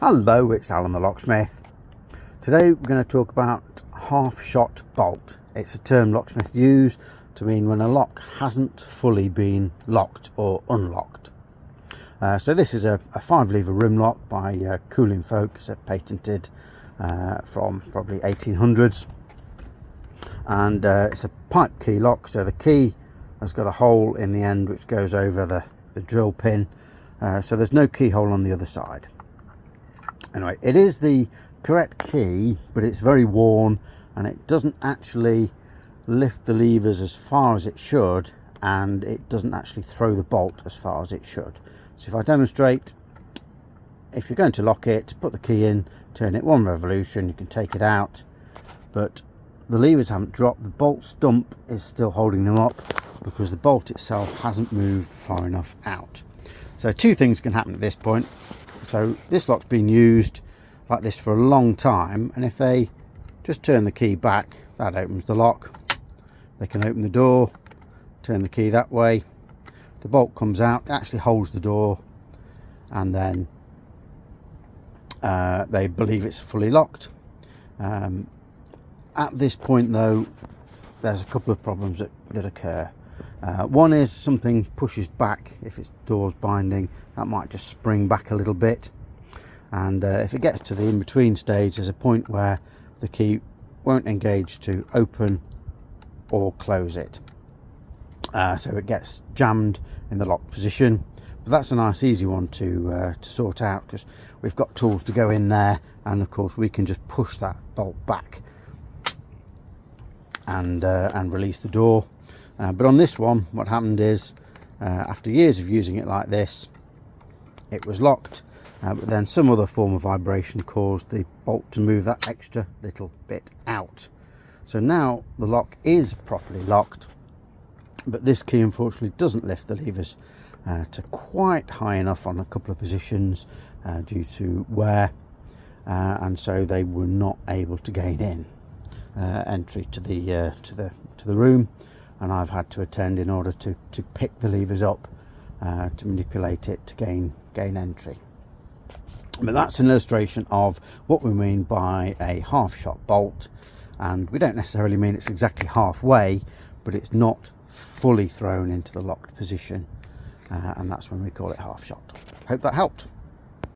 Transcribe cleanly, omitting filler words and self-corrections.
Hello, it's Alan the Locksmith. Today we're going to talk about half-shot bolt. It's a term locksmiths use to mean when a lock hasn't fully been locked or unlocked. So this is a 5-lever rim lock by Cooling Folk. It's patented from probably 1800s, and it's a pipe key lock, so the key has got a hole in the end which goes over the drill pin, so there's no keyhole on the other side. Anyway, it is the correct key, but it's very worn and it doesn't actually lift the levers as far as it should, and it doesn't actually throw the bolt as far as it should. So if I demonstrate, if you're going to lock it, put the key in, turn it 1 revolution, you can take it out, but the levers haven't dropped. The bolt stump is still holding them up because the bolt itself hasn't moved far enough out. So 2 things can happen at this point. So this lock's been used like this for a long time, and if they just turn the key back, that opens the lock. They can open the door, turn the key that way, the bolt comes out, it actually holds the door, and then they believe it's fully locked. At this point though, there's a couple of problems that occur. One is something pushes back. If it's doors binding, that might just spring back a little bit, and if it gets to the in-between stage, there's a point where the key won't engage to open or close it, so it gets jammed in the lock position. But that's a nice easy one to sort out, because we've got tools to go in there, and of course we can just push that bolt back and release the door. But on this one, what happened is, after years of using it like this, it was locked, but then some other form of vibration caused the bolt to move that extra little bit out. So now the lock is properly locked, but this key unfortunately doesn't lift the levers to quite high enough on a couple of positions due to wear, and so they were not able to gain in entry to the room. And I've had to attend in order to pick the levers up to manipulate it to gain entry. But that's an illustration of what we mean by a half-shot bolt, and we don't necessarily mean it's exactly halfway, but it's not fully thrown into the locked position, and that's when we call it half-shot. Hope that helped.